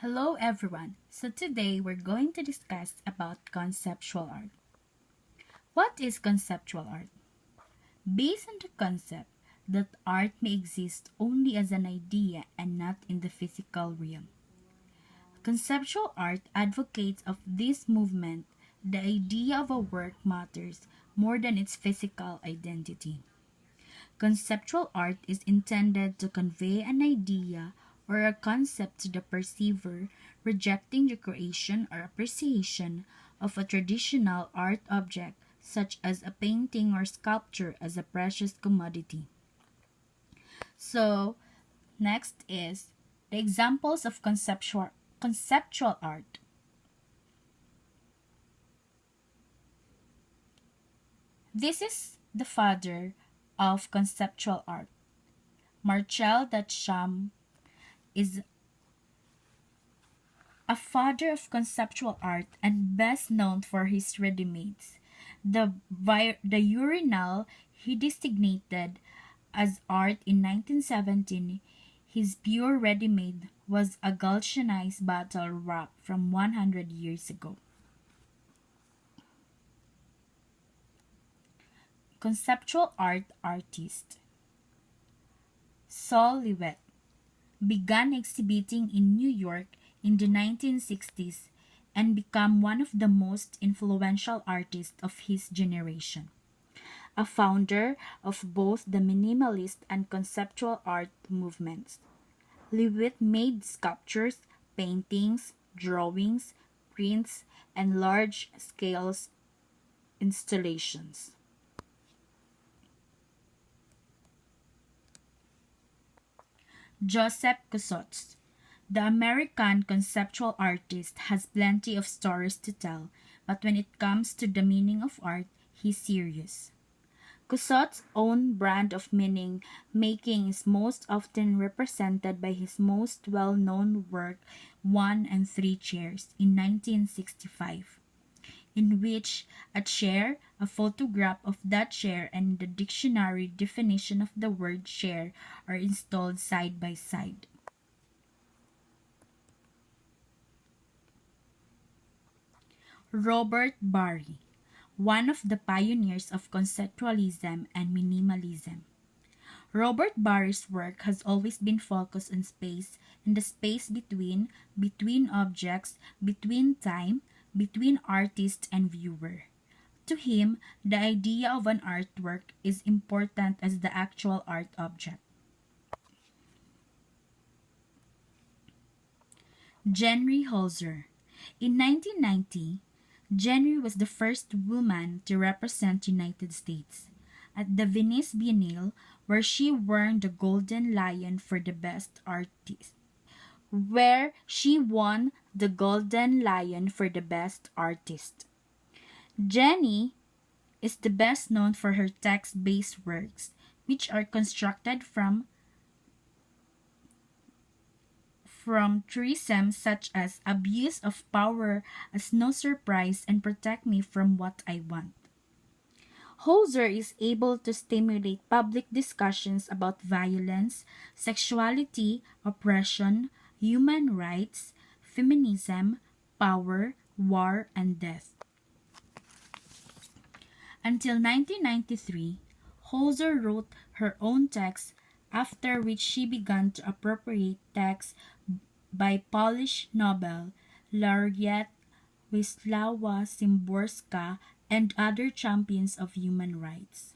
Hello everyone. So today we're going to discuss about conceptual art. What is conceptual art? Based on the concept that art may exist only as an idea and not in the physical realm. Conceptual art advocates of this movement the idea of a work matters more than its physical identity. Conceptual art is intended to convey an idea or a concept to the perceiver, rejecting the creation or appreciation of a traditional art object such as a painting or sculpture as a precious commodity. So, next is the examples of conceptual art. This is the father of conceptual art. Marcel Duchamp is a father of conceptual art and best known for his ready-mades. The urinal he designated as art in 1917, his pure ready-made was a galvanized bottle wrap from 100 years ago. Conceptual art artist Saul Levitt began exhibiting in New York in the 1960s and became one of the most influential artists of his generation. A founder of both the minimalist and conceptual art movements. Levitt made sculptures, paintings, drawings, prints, and large-scale installations. Joseph Cossots, the American conceptual artist, has plenty of stories to tell, but when it comes to the meaning of art, he's serious. Cossots' own brand of meaning making is most often represented by his most well-known work, One and Three Chairs, in 1965, in which a chair, a photograph of that chair, and the dictionary definition of the word chair are installed side by side. Robert Barry, one of the pioneers of conceptualism and minimalism. Robert Barry's work has always been focused on space and the space between objects, between time, between artist and viewer. To him, the idea of an artwork is important as the actual art object. Jenry Holzer. In 1990, Jenry was the first woman to represent United States at the Venice Biennale, where she won the Golden Lion for the best artist. Where she won the Golden Lion for the best artist. Jenny is the best known for her text-based works, which are constructed from truisms such as abuse of power as no surprise and protect me from what I want. Holzer is able to stimulate public discussions about violence, sexuality, oppression, human rights, feminism, power, war, and death. Until 1993, Holzer wrote her own texts, after which she began to appropriate texts by Polish Nobel laureate Wisława Szymborska and other champions of human rights.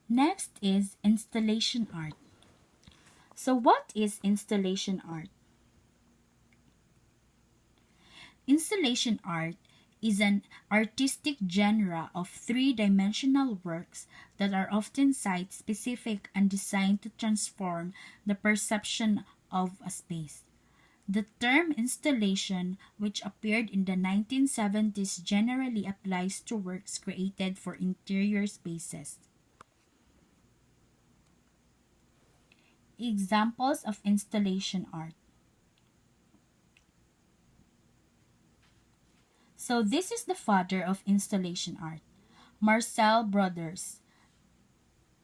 Next is installation art. So what is installation art? Installation art is an artistic genre of three-dimensional works that are often site-specific and designed to transform the perception of a space. The term installation, which appeared in the 1970s, generally applies to works created for interior spaces. Examples of installation art. So this is the father of installation art, Marcel Brothers.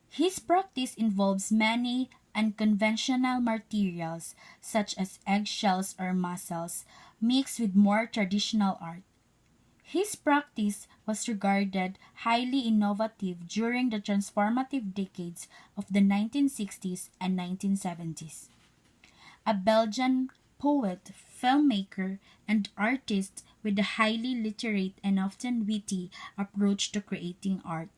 His practice involves many unconventional materials such as eggshells or mussels mixed with more traditional art. His practice was regarded highly innovative during the transformative decades of the 1960s and 1970s. A Belgian poet, filmmaker, and artist with a highly literate and often witty approach to creating art.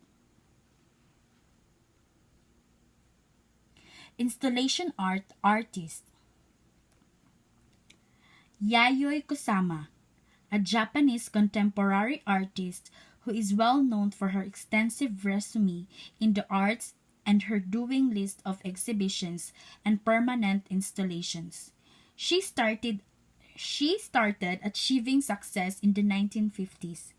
Installation art artist Yayoi Kusama, a Japanese contemporary artist who is well known for her extensive resume in the arts and her doing list of exhibitions and permanent installations. She started she started achieving success in the 1950s,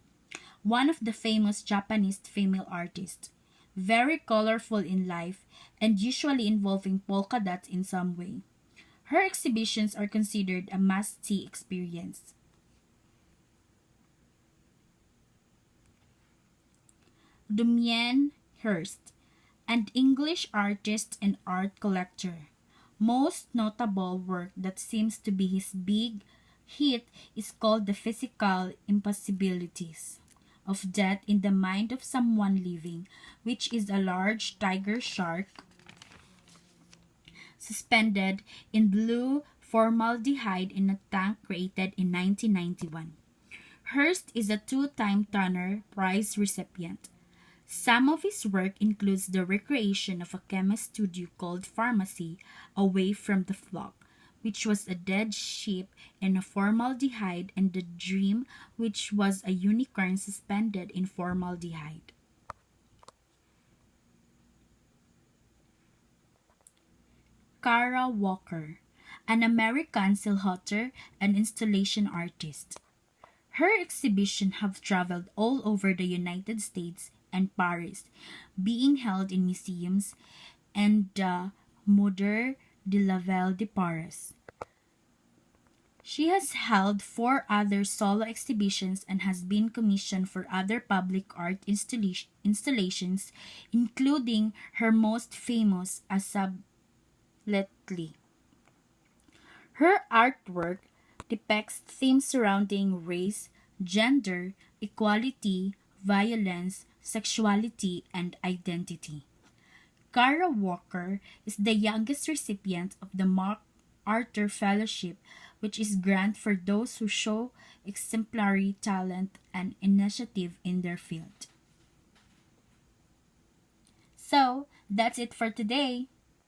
one of the famous Japanese female artists, very colorful in life and usually involving polka dots in some way. Her exhibitions are considered a must-see experience. Damien Hirst, an English artist and art collector. Most notable work that seems to be his big hit is called The Physical Impossibilities of Death in the Mind of Someone Living, which is a large tiger shark suspended in blue formaldehyde in a tank created in 1991. Hirst is a two-time Turner Prize recipient. Some of his work includes the recreation of a chemist's studio called Pharmacy Away from the Flock, which was a dead sheep in a formaldehyde, and The Dream, which was a unicorn suspended in formaldehyde. Kara Walker, an American silhouetter and installation artist. Her exhibitions have traveled all over the United States and Paris, being held in museums and the Musée de la Ville de Paris. She has held four other solo exhibitions and has been commissioned for other public art installations, including her most famous, A Subtly. Her artwork depicts themes surrounding race, gender, equality, violence, sexuality, and identity. Kara Walker is the youngest recipient of the MacArthur Fellowship, which is grant for those who show exemplary talent and initiative in their field. So, that's it for today.